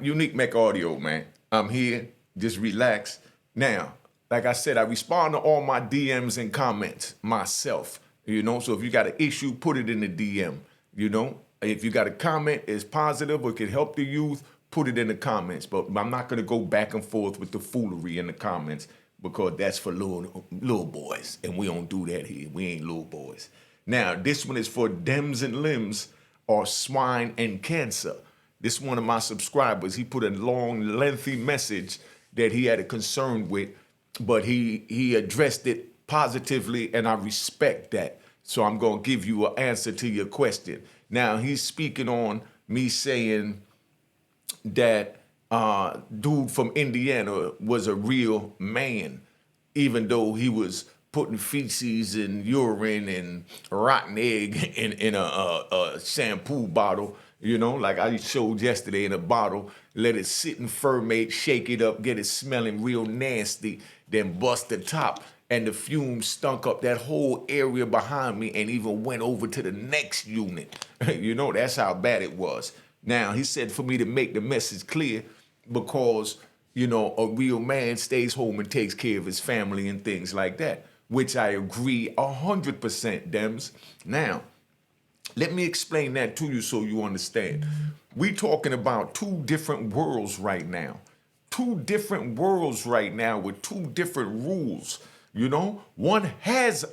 Unique Mecca Audio, man. I'm here. Just relax. Now, like I said, I respond to all my DMs and comments myself. So if you got an issue, put it in the DM. If you got a comment, it's positive or it can help the youth, put it in the comments. But I'm not gonna go back and forth with the foolery in the comments because that's for little boys, and we don't do that here. We ain't little boys. Now, this one is for Dems and Limbs or Swine and Cancer. This one of my subscribers, he put a long, lengthy message that he had a concern with, but he addressed it positively, and I respect that. So I'm gonna give you an answer to your question. Now, he's speaking on me saying that dude from Indiana was a real man, even though he was putting feces and urine and rotten egg in a shampoo bottle, like I showed yesterday, in a bottle, let it sit and ferment, shake it up, get it smelling real nasty, then bust the top, and the fumes stunk up that whole area behind me and even went over to the next unit. That's how bad it was. Now, he said for me to make the message clear because, a real man stays home and takes care of his family and things like that, which I agree 100%, Dems. Now, let me explain that to you so you understand. We talking about two different worlds right now. Two different worlds right now with two different rules. One has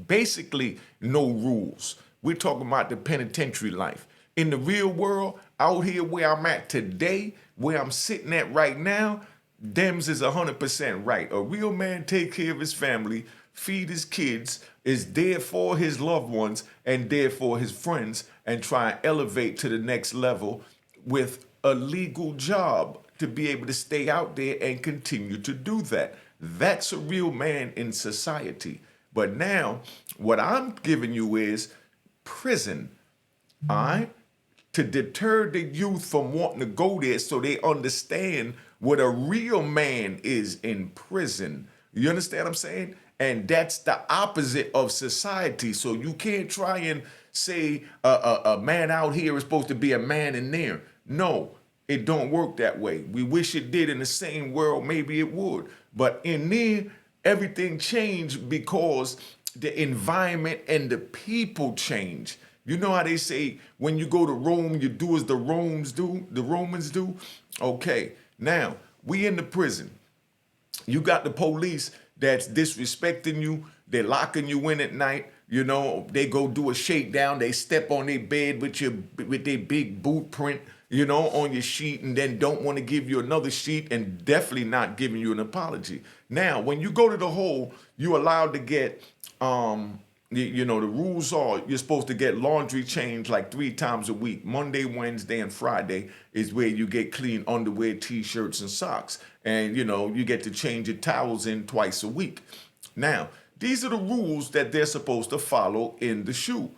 basically no rules. We're talking about the penitentiary life. In the real world, out here where I'm at today, where I'm sitting at right now, Dems is 100% right. A real man take care of his family, feed his kids, is there for his loved ones and there for his friends, and try and elevate to the next level with a legal job to be able to stay out there and continue to do that. That's a real man in society. But now, what I'm giving you is prison, all right? To deter the youth from wanting to go there so they understand what a real man is in prison. You understand what I'm saying? And that's the opposite of society. So you can't try and say a man out here is supposed to be a man in there. No, it don't work that way. We wish it did in the same world, maybe it would. But in there, everything changed because the environment and the people change. You know how they say, when you go to Rome, you do as the Romans do? Okay, now, we in the prison. You got the police that's disrespecting you. They're locking you in at night. They go do a shakedown. They step on their bed with their big boot print, on your sheet, and then don't want to give you another sheet and definitely not giving you an apology. Now, when you go to the hole, you're allowed to get, the rules are you're supposed to get laundry changed like 3 times a week. Monday, Wednesday, and Friday is where you get clean underwear, t-shirts, and socks. And, you get to change your towels in twice a week. Now, these are the rules that they're supposed to follow in the SHU.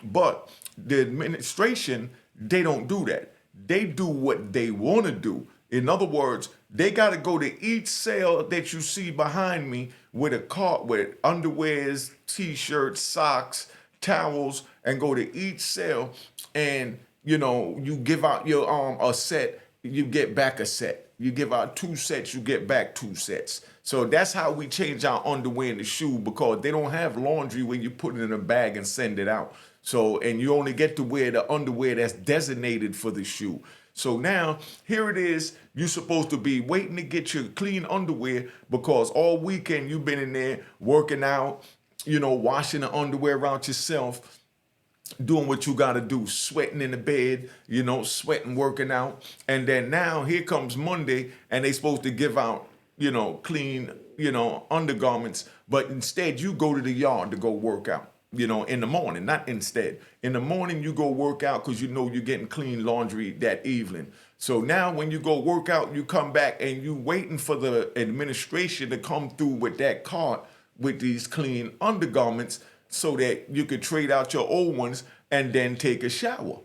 But the administration, they don't do that. They do what they want to do. In other words, they got to go to each cell that you see behind me with a cart with underwears, t-shirts, socks, towels, and go to each cell, and you give out your a set, you get back a set. You give out 2 sets, you get back 2 sets. So that's how we change our underwear in the SHU, because they don't have laundry where you put it in a bag and send it out. So, and you only get to wear the underwear that's designated for the SHU. So now, here it is, you're supposed to be waiting to get your clean underwear because all weekend you've been in there working out, washing the underwear out yourself, doing what you gotta do, sweating in the bed, sweating, working out. And then now here comes Monday and they supposed to give out, clean, undergarments, but instead you go to the yard to go work out. In the morning, not instead. In the morning, you go work out because you're getting clean laundry that evening. So now when you go work out, you come back and you waiting for the administration to come through with that cart with these clean undergarments so that you could trade out your old ones and then take a shower,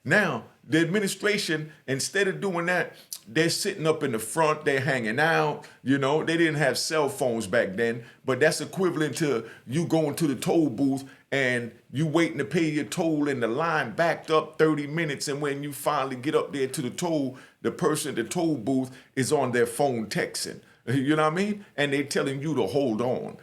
Now, the administration, instead of doing that, they're sitting up in the front, they're hanging out, they didn't have cell phones back then, but that's equivalent to you going to the toll booth and you waiting to pay your toll and the line backed up 30 minutes, and when you finally get up there to the toll, the person at the toll booth is on their phone texting. You know what I mean? And they telling you to hold on,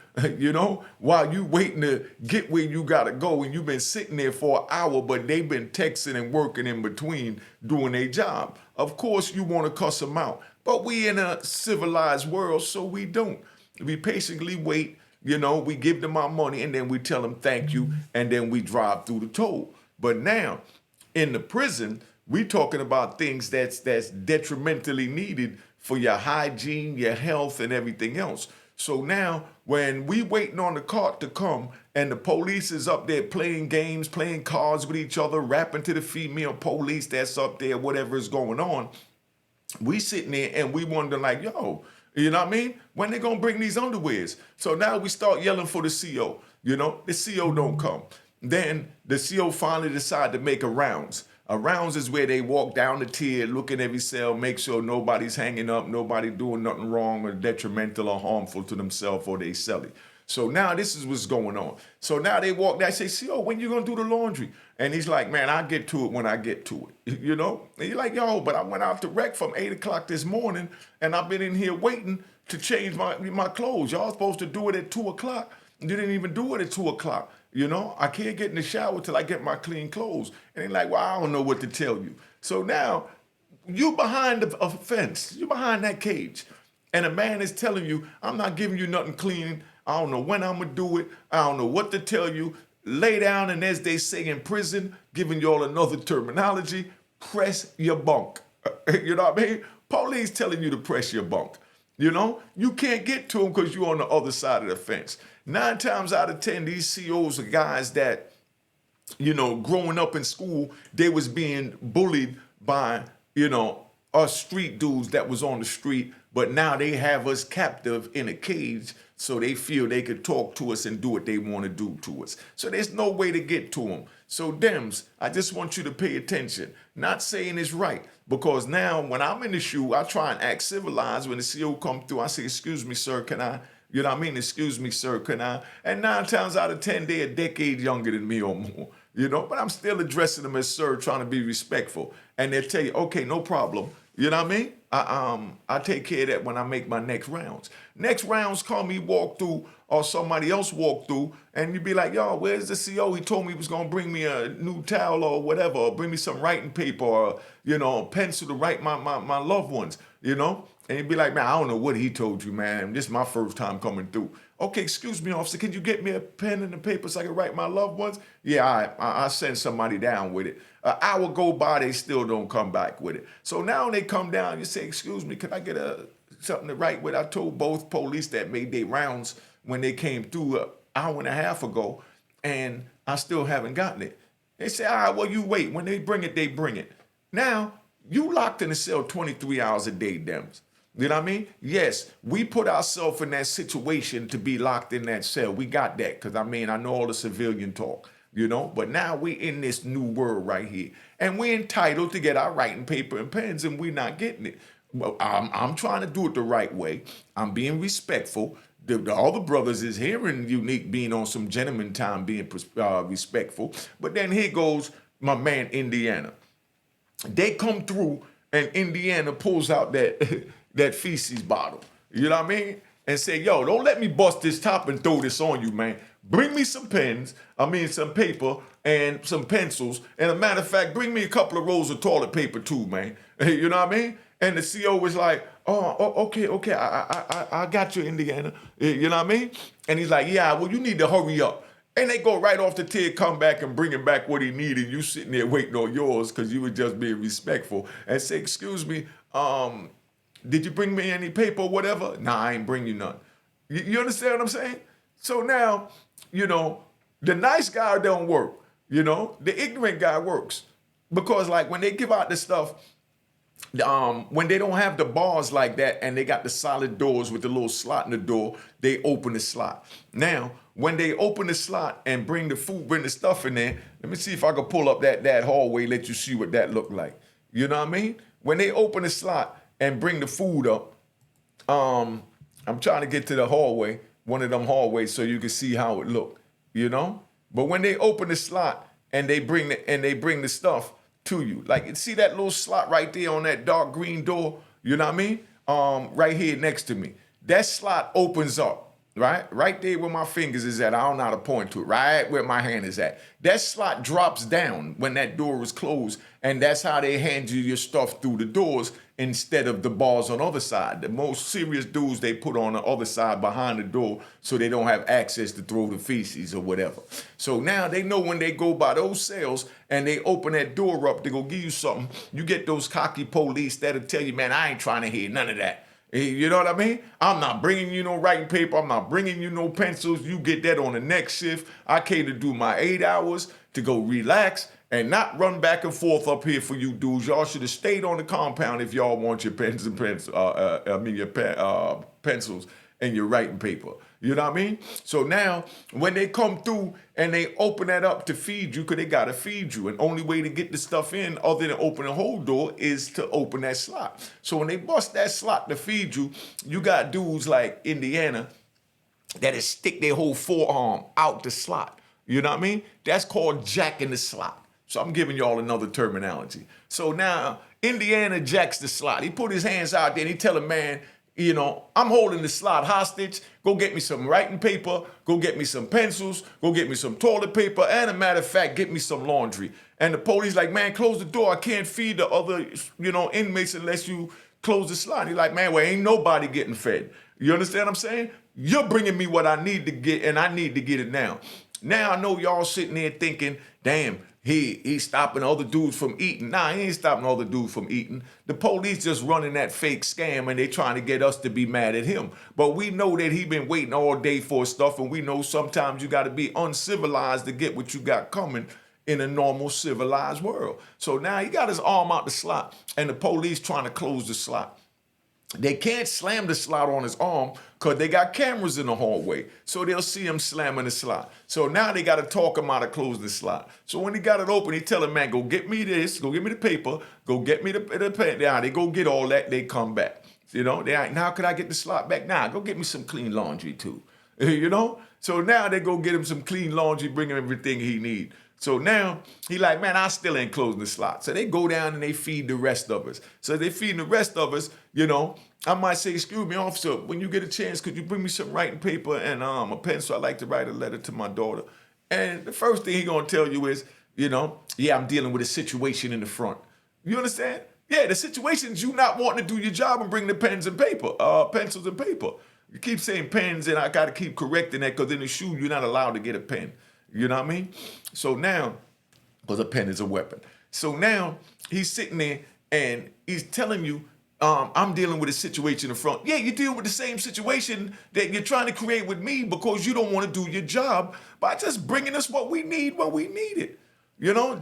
while you waiting to get where you gotta go, and you've been sitting there for an hour, but they've been texting and working in between doing their job. Of course, you want to cuss them out, but we in a civilized world, so we don't. We patiently wait. We give them our money, and then we tell them thank you, and then we drive through the toll. But now, in the prison, we talking about things that's detrimentally needed for your hygiene, your health, and everything else. So now, when we waiting on the cart to come, and the police is up there playing games, playing cards with each other, rapping to the female police that's up there, whatever is going on, we sitting there and we wonder like, yo, you know what I mean? When they gonna bring these underwears? So now we start yelling for the CO. The CO don't come. Then the CO finally decide to make a rounds. A rounds is where they walk down the tier, look in every cell, make sure nobody's hanging up, nobody doing nothing wrong or detrimental or harmful to themselves or they cellie. So now this is what's going on. So now they walk down, say, CO, when you gonna do the laundry? And he's like, man, I'll get to it when I get to it. And you're like, yo, but I went out to rec from 8 o'clock this morning, and I've been in here waiting to change my clothes. Y'all supposed to do it at 2 o'clock. You didn't even do it at 2 o'clock. I can't get in the shower till I get my clean clothes. And they're like, well, I don't know what to tell you. So now you behind a fence, you behind that cage, and a man is telling you, I'm not giving you nothing clean. I don't know when I'm gonna do it. I don't know what to tell you. Lay down, and as they say in prison, giving y'all another terminology, press your bunk. You know what I mean? Police telling you to press your bunk. You can't get to them because you're on the other side of the fence. 9 times out of 10, these COs are guys that, growing up in school, they was being bullied by, us street dudes that was on the street, but now they have us captive in a cage, so they feel they could talk to us and do what they want to do to us. So there's no way to get to them. So Dems, I just want you to pay attention. Not saying it's right, because now when I'm in the shoe, I try and act civilized. When the CO come through, I say, excuse me, sir, can I? You know what I mean? Excuse me, sir, can I? And 9 times out of 10, they're a decade younger than me or more. But I'm still addressing them as sir, trying to be respectful. And they'll tell you, okay, no problem. You know what I mean? I take care of that when I make my next rounds. Next rounds come, he walk through, or somebody else walk through, and you be like, yo, where's the CO? He told me he was gonna bring me a new towel or whatever, or bring me some writing paper, or a pencil to write my loved ones, And he'd be like, man, I don't know what he told you, man. This is my first time coming through. Okay, excuse me, officer, can you get me a pen and a paper so I can write my loved ones? Yeah, all right, I'll send somebody down with it. An hour go by, they still don't come back with it. So now they come down, you say, excuse me, can I get something to write with? I told both police that made their rounds when they came through an hour and a half ago, and I still haven't gotten it. They say, all right, well, you wait. When they bring it, they bring it. Now, you locked in a cell 23 hours a day, Dems. You know what I mean? Yes, we put ourselves in that situation to be locked in that cell. We got that because, I know all the civilian talk, But now we in this new world right here. And we're entitled to get our writing paper and pens, and we're not getting it. Well, I'm trying to do it the right way. I'm being respectful. All the brothers is hearing Unique being on some gentleman time, being respectful. But then here goes my man, Indiana. They come through, and Indiana pulls out that feces bottle, you know what I mean? And say, yo, don't let me bust this top and throw this on you, man. Bring me some pens, some paper and some pencils. And a matter of fact, bring me a couple of rolls of toilet paper too, man. You know what I mean? And the CO was like, okay, I got you, Indiana. You know what I mean? And he's like, yeah, well, you need to hurry up. And they go right off the tier, come back and bring him back what he needed. You sitting there waiting on yours because you were just being respectful. And say, excuse me, did you bring me any paper or whatever? Nah, I ain't bring you none. You understand what I'm saying? So now, the nice guy don't work. The ignorant guy works. Because like when they give out the stuff, when they don't have the bars like that and they got the solid doors with the little slot in the door, they open the slot. Now, when they open the slot and bring the stuff in there, let me see if I can pull up that hallway, let you see what that look like. You know what I mean? When they open the slot and bring the food up, I'm trying to get to the hallway, one of them hallways, so you can see how it look, But when they open the slot and they bring the stuff to you, like see that little slot right there on that dark green door, you know what I mean? Right here next to me. That slot opens up. Right there where my fingers is at. I don't know how to point to it. Right where my hand is at. That slot drops down when that door is closed, and that's how they hand you your stuff through the doors instead of the bars on the other side. The most serious dudes they put on the other side behind the door so they don't have access to throw the feces or whatever. So now they know when they go by those cells and they open that door up to go give you something, you get those cocky police that'll tell you, man, I ain't trying to hear none of that. You know what I mean? I'm not bringing you no writing paper. I'm not bringing you no pencils. You get that on the next shift. I came to do my 8 hours to go relax and not run back and forth up here for you dudes. Y'all should have stayed on the compound if y'all want your pens and pencils. Pencils and your writing paper. You know what I mean? So now, when they come through and they open that up to feed you, because they got to feed you. And only way to get the stuff in other than open the whole door is to open that slot. So when they bust that slot to feed you, you got dudes like Indiana that'll stick their whole forearm out the slot. You know what I mean? That's called jacking the slot. So I'm giving y'all another terminology. So now, Indiana jacks the slot. He put his hands out there and he tell a man, you know, I'm holding the slot hostage. Go get me some writing paper. Go get me some pencils. Go get me some toilet paper. And a matter of fact, get me some laundry. And the police like, man, close the door. I can't feed the other, inmates unless you close the slot. He's like, man, well, ain't nobody getting fed. You understand what I'm saying? You're bringing me what I need to get, and I need to get it now. Now I know y'all sitting there thinking, damn, he's stopping other dudes from eating. Nah, he ain't stopping other dudes from eating. The police just running that fake scam and they trying to get us to be mad at him. But we know that he been waiting all day for stuff, and we know sometimes you got to be uncivilized to get what you got coming in a normal civilized world. So now he got his arm out the slot and the police trying to close the slot. They can't slam the slot on his arm because they got cameras in the hallway. So they'll see him slamming the slot. So now they got to talk him out of closing the slot. So when he got it open, he tell him, man, go get me this, go get me the paper, go get me the pen. Now they go get all that, they come back. Now could I get the slot back? Now go get me some clean laundry too. So now they go get him some clean laundry, bring him everything he need. So now he like, man, I still ain't closing the slot. So they go down and they feed the rest of us. So they feeding the rest of us, I might say, excuse me, officer, when you get a chance, could you bring me some writing paper and a pencil? I'd like to write a letter to my daughter. And the first thing he gonna tell you is, yeah, I'm dealing with a situation in the front. You understand? Yeah, the situation is you not wanting to do your job and bring the pencils and paper. You keep saying pens, and I got to keep correcting that because in the shoe, you're not allowed to get a pen. You know what I mean? So now, because a pen is a weapon. So now he's sitting there and he's telling you, I'm dealing with a situation in front. Yeah, you deal with the same situation that you're trying to create with me because you don't want to do your job by just bringing us what we need when we need it.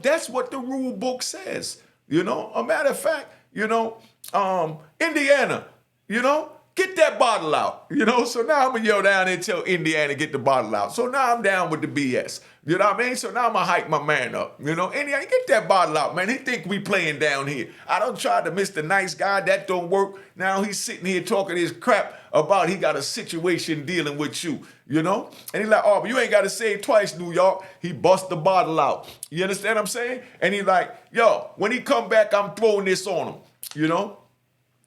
That's what the rule book says. A matter of fact, Indiana, get that bottle out, So now I'm going to yell down there and tell Indiana get the bottle out. So now I'm down with the BS. You know what I mean? So now I'm going to hype my man up. Indiana, get that bottle out, man. He think we playing down here. I don't try to Mr. Nice Guy. That don't work. Now he's sitting here talking his crap about he got a situation dealing with you, And he's like, oh, but you ain't got to say it twice, New York. He bust the bottle out. You understand what I'm saying? And he's like, yo, when he come back, I'm throwing this on him,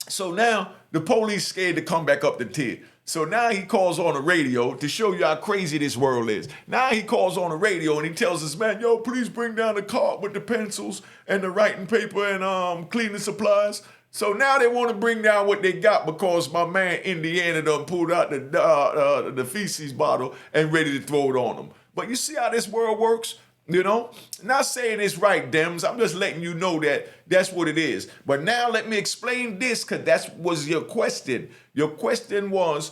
So now the police scared to come back up the tier. So now he calls on the radio to show you how crazy this world is. Now he calls on the radio and he tells us, man, yo, please bring down the cart with the pencils and the writing paper and cleaning supplies. So now they want to bring down what they got because my man Indiana done pulled out the feces bottle and ready to throw it on them. But you see how this world works? Not saying it's right, Dems. I'm just letting you know that that's what it is. But now let me explain this because that was your question. Your question was,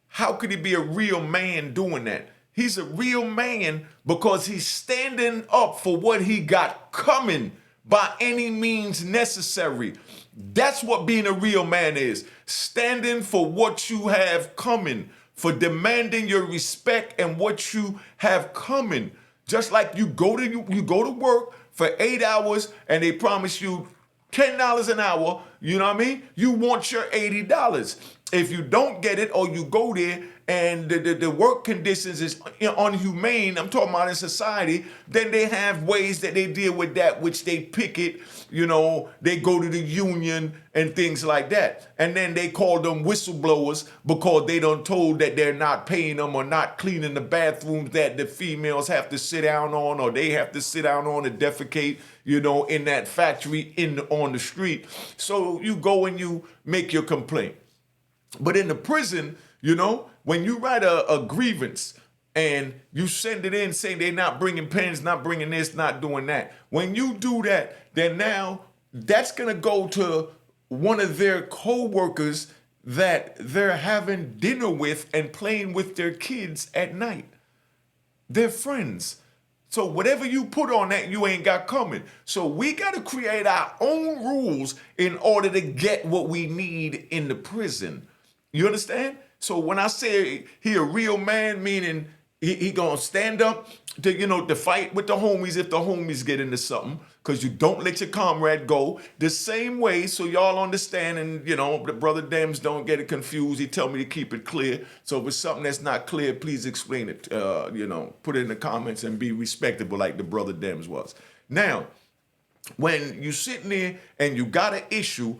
how could he be a real man doing that? He's a real man because he's standing up for what he got coming by any means necessary. That's what being a real man is. Standing for what you have coming, for demanding your respect and what you have coming. Just like you go to work for 8 hours and they promise you $10 an hour, you know what I mean? You want your $80. If you don't get it or you go there and the work conditions is unhumane, I'm talking about in society, then they have ways that they deal with that, which they picket, they go to the union and things like that. And then they call them whistleblowers because they done told that they're not paying them or not cleaning the bathrooms that the females have to sit down on, or they have to sit down on and defecate, in that factory on the street. So you go and you make your complaint. But in the prison, when you write a grievance and you send it in saying they're not bringing pens, not bringing this, not doing that, when you do that, then now that's going to go to one of their co-workers that they're having dinner with and playing with their kids at night. They're friends. So whatever you put on that, you ain't got coming. So we got to create our own rules in order to get what we need in the prison. You understand? So when I say he a real man, meaning he gonna stand up to fight with the homies if the homies get into something, because you don't let your comrade go. The same way, so y'all understand, and the brother Dems don't get it confused. He tell me to keep it clear. So if it's something that's not clear, please explain it. Put it in the comments and be respectable like the brother Dems was. Now, when you sitting there and you got an issue,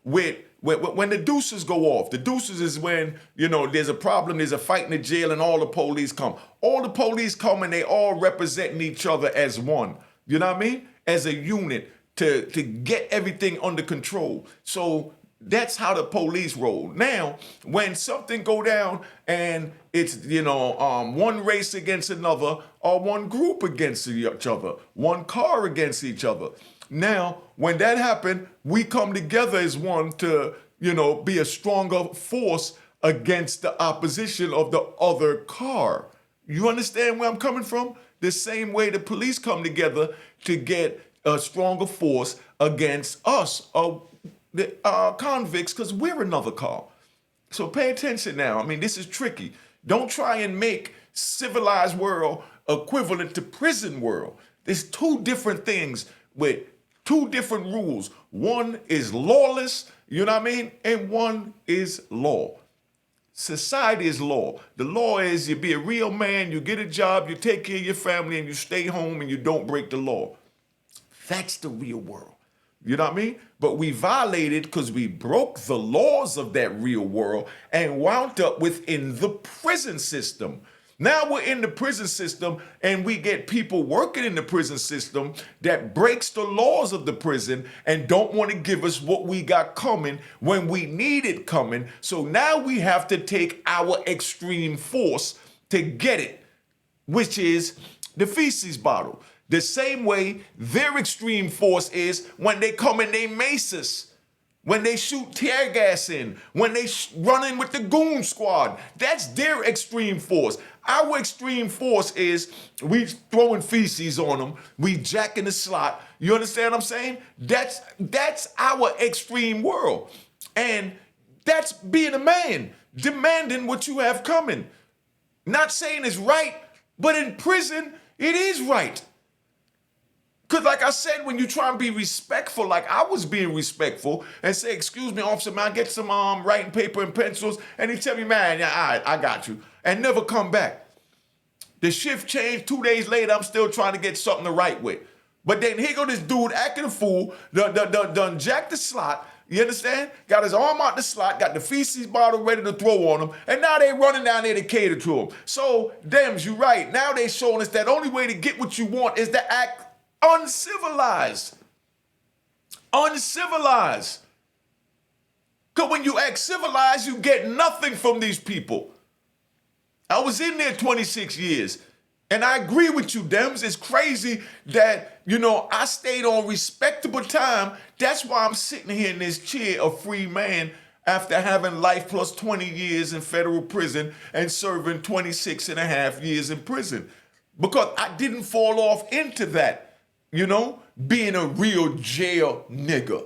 with when the deuces go off. The deuces is when, there's a problem, there's a fight in the jail, and all the police come. All the police come and they all representing each other as one. You know what I mean? As a unit to get everything under control. So that's how the police roll. Now, when something go down and it's, one race against another, or one group against each other, one car against each other. Now, when that happened, we come together as one to, be a stronger force against the opposition of the other car. You understand where I'm coming from? The same way the police come together to get a stronger force against us, the convicts, because we're another car. So pay attention now. I mean, this is tricky. Don't try and make civilized world equivalent to prison world. There's two different things with two different rules. One is lawless, and one is law. Society is law. The law is you be a real man, you get a job, you take care of your family, and you stay home and you don't break the law. That's the real world. You know what I mean? But we violated because we broke the laws of that real world and wound up within the prison system. Now we're in the prison system and we get people working in the prison system that breaks the laws of the prison and don't want to give us what we got coming when we need it coming. So now we have to take our extreme force to get it, which is the feces bottle. The same way their extreme force is when they come and they mace us, when they shoot tear gas in, when they run in with the goon squad. That's their extreme force. Our extreme force is we throwing feces on them, we jacking the slot. You understand what I'm saying? That's our extreme world. And that's being a man, demanding what you have coming. Not saying it's right, but in prison, it is right. Because like I said, when you try and be respectful, like I was being respectful and say, excuse me, officer, man, get some writing paper and pencils. And he tell me, man, yeah, all right, I got you. And never come back. The shift changed. 2 days later, I'm still trying to get something to write with. But then here go this dude acting a fool, done jack the slot. You understand? Got his arm out the slot, got the feces bottle ready to throw on him, and now they running down there to cater to him. So, Dems, you right. Now they showing us that only way to get what you want is to act uncivilized. Uncivilized. Because when you act civilized, you get nothing from these people. I was in there 26 years. And I agree with you, Dems. It's crazy that, I stayed on respectable time. That's why I'm sitting here in this chair, a free man, after having life plus 20 years in federal prison and serving 26 and a half years in prison. Because I didn't fall off into that. Being a real jail nigga.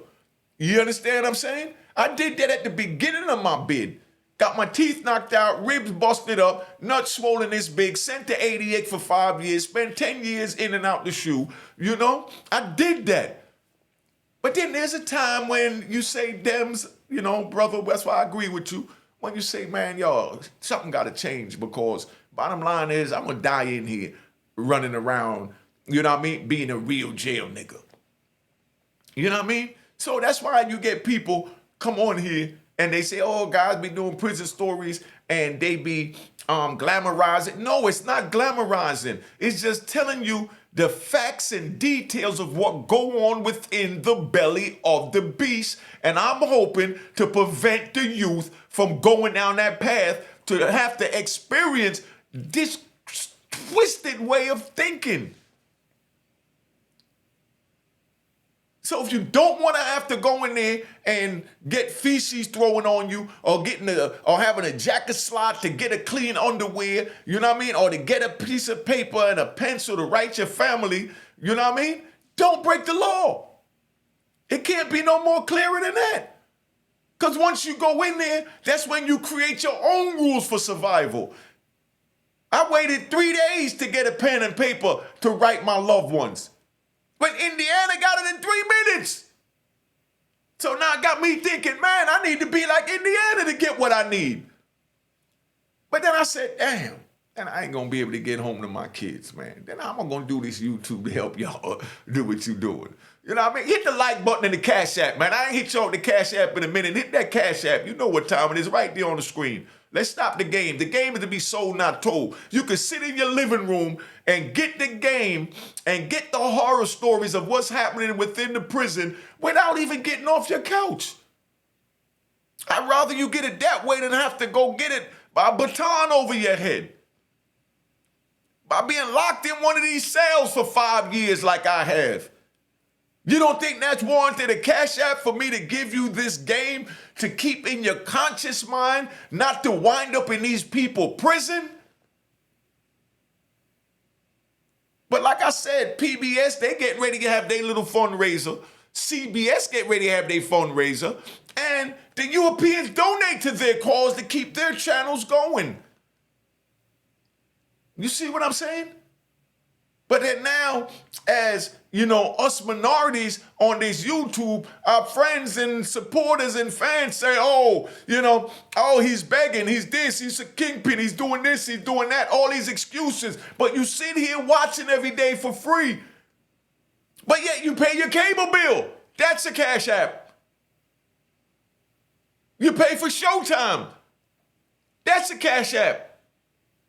You understand what I'm saying? I did that at the beginning of my bid. Got my teeth knocked out, ribs busted up, nuts swollen this big, sent to 88 for 5 years, spent 10 years in and out the shoe. I did that. But then there's a time when you say, Dems, brother, that's why I agree with you. when you say, man, y'all, something got to change, because bottom line is I'm going to die in here running around, you know what I mean, being a real jail nigga. You know what I mean? So that's why you get people come on here and they say, oh, guys be doing prison stories and they be glamorizing. No, it's not glamorizing. It's just telling you the facts and details of what go on within the belly of the beast. And I'm hoping to prevent the youth from going down that path to have to experience this twisted way of thinking. So if you don't want to have to go in there and get feces thrown on you, or having a jacket slot to get a clean underwear, you know what I mean? Or to get a piece of paper and a pencil to write your family, you know what I mean? Don't break the law. It can't be no more clearer than that. Because once you go in there, that's when you create your own rules for survival. I waited 3 days to get a pen and paper to write my loved ones. But Indiana got it in 3 minutes. So now it got me thinking, man, I need to be like Indiana to get what I need. But then I said, damn, and I ain't going to be able to get home to my kids, man. Then how am I going to do this YouTube to help y'all do what you doing? You know what I mean? Hit the like button in the Cash App, man. I ain't hit y'all the Cash App in a minute. Hit that Cash App. You know what time it is, right there on the screen. Let's stop the game. The game is to be sold, not told. You can sit in your living room and get the game and get the horror stories of what's happening within the prison without even getting off your couch. I'd rather you get it that way than have to go get it by a baton over your head. By being locked in one of these cells for 5 years like I have. You don't think that's warranted a Cash App for me to give you this game to keep in your conscious mind, not to wind up in these people's prison? But like I said, PBS, they get ready to have their little fundraiser. CBS get ready to have their fundraiser. And the Europeans donate to their cause to keep their channels going. You see what I'm saying? But then now, as you know, us minorities on this YouTube, our friends and supporters and fans say, oh, you know, oh, he's begging, he's this, he's a kingpin, he's doing this, he's doing that, all these excuses. But you sit here watching every day for free. But yet you pay your cable bill. That's a Cash App. You pay for Showtime. That's a Cash App.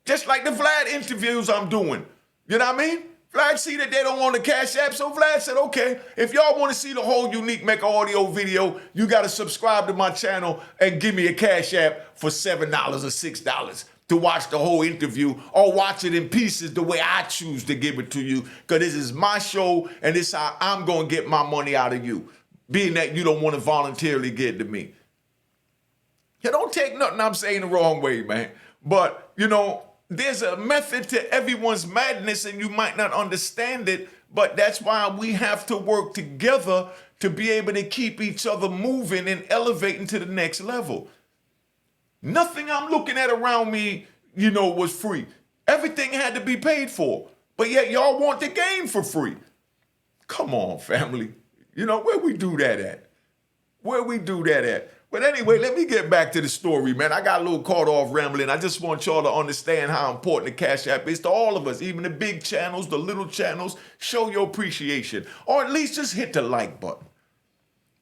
Just like the Vlad interviews I'm doing. You know what I mean? Vlad see that they don't want the Cash App, so Vlad said, okay, if y'all want to see the whole Unique Mecca audio video, you got to subscribe to my channel and give me a Cash App for $7 or $6 to watch the whole interview, or watch it in pieces the way I choose to give it to you, because this is my show and this is how I'm going to get my money out of you, being that you don't want to voluntarily give to me. You don't take nothing I'm saying the wrong way, man. But, you know, there's a method to everyone's madness, and you might not understand it, but that's why we have to work together to be able to keep each other moving and elevating to the next level. Nothing I'm looking at around me, you know, was free. Everything had to be paid for, but yet y'all want the game for free. Come on, family. You know, where we do that at? Where we do that at? But anyway, let me get back to the story, man. I got a little caught off rambling. I just want y'all to understand how important the Cash App is to all of us, even the big channels, the little channels. Show your appreciation, or at least just hit the like button.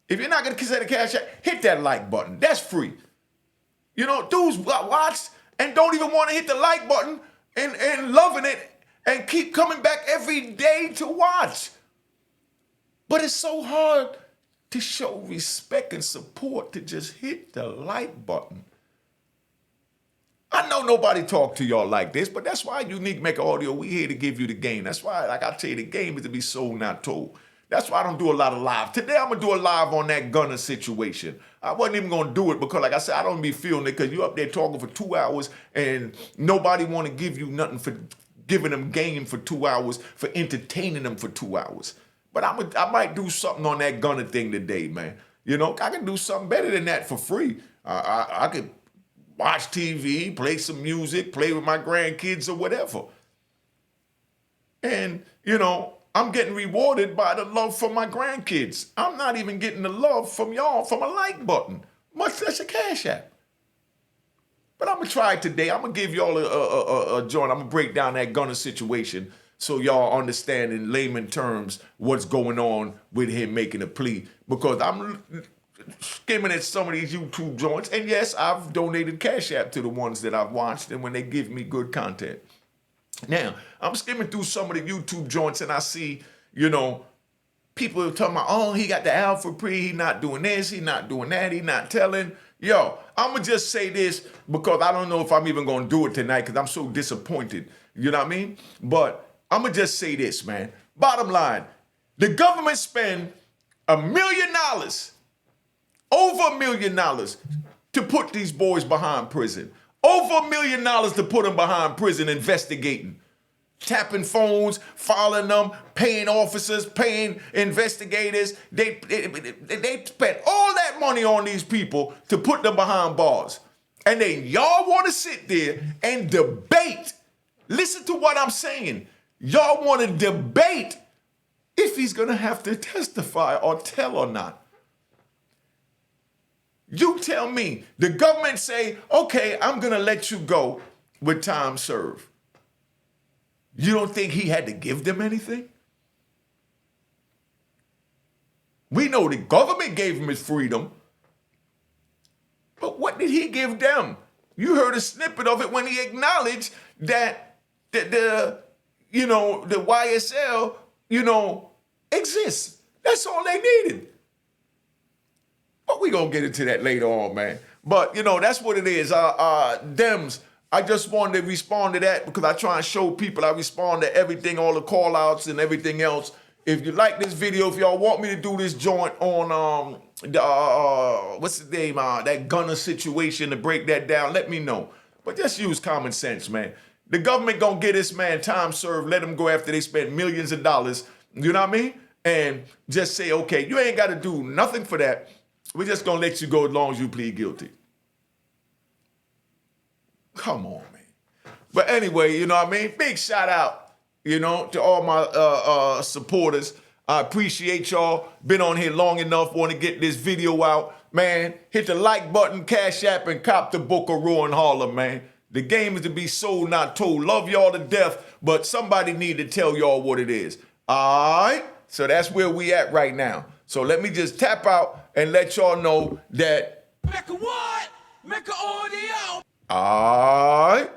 If you're not going to consider Cash App, hit that like button. That's free. You know, dudes watch and don't even want to hit the like button and loving it and keep coming back every day to watch. But it's so hard to show respect and support to just hit the like button. I know nobody talk to y'all like this, but that's why Unique Mecca Audio, we here to give you the game. That's why, like I tell you, the game is to be sold, not told. That's why I don't do a lot of live. Today, I'm going to do a live on that Gunner situation. I wasn't even going to do it because, like I said, I don't be feeling it because you up there talking for 2 hours and nobody want to give you nothing for giving them game for 2 hours, for entertaining them for 2 hours. But I might do something on that Gunner thing today, man. You know, I can do something better than that for free. I could watch TV, play some music, play with my grandkids or whatever. And, you know, I'm getting rewarded by the love from my grandkids. I'm not even getting the love from y'all from a like button, much less a Cash App. But I'm gonna try it today. I'm gonna give y'all a joint. I'm gonna break down that Gunner situation so y'all understand in layman terms what's going on with him making a plea. Because I'm skimming at some of these YouTube joints, and yes, I've donated Cash App to the ones that I've watched, and when they give me good content. Now, I'm skimming through some of the YouTube joints, and I see, people are talking about, oh, he got the alpha pre, he not doing this, he not doing that, he not telling. Yo, I'm going to just say this because I don't know if I'm even going to do it tonight because I'm so disappointed. You know what I mean? But I'm going to just say this, man. Bottom line, the government spend $1 million, over $1 million to put these boys behind prison. Over $1 million to put them behind prison investigating. Tapping phones, following them, paying officers, paying investigators. They spent all that money on these people to put them behind bars. And then y'all want to sit there and debate. Listen to what I'm saying. Y'all want to debate if he's going to have to testify or tell or not. You tell me, the government say, okay, I'm going to let you go with time served. You don't think he had to give them anything? We know the government gave him his freedom. But what did he give them? You heard a snippet of it when he acknowledged that the YSL, exists. That's all they needed. But we gonna get into that later on, man. But that's what it is. Dems, I just wanted to respond to that because I try and show people I respond to everything, all the call outs and everything else. If you like this video, if y'all want me to do this joint on what's the name, that Gunner situation, to break that down, let me know. But just use common sense, man. The government gonna get this man time served, let him go after they spent millions of dollars, you know what I mean? And just say, okay, you ain't gotta do nothing for that. We're just going to let you go as long as you plead guilty. Come on, man. But anyway, you know what I mean? Big shout out, to all my supporters. I appreciate y'all. Been on here long enough, want to get this video out. Man, hit the like button, Cash App, and cop the book of Roaring Harlem, man. The game is to be sold, not told. Love y'all to death, but somebody need to tell y'all what it is. All right? So that's where we at right now. So let me just tap out and let y'all know that. Mecca what? Mecca audio. All right.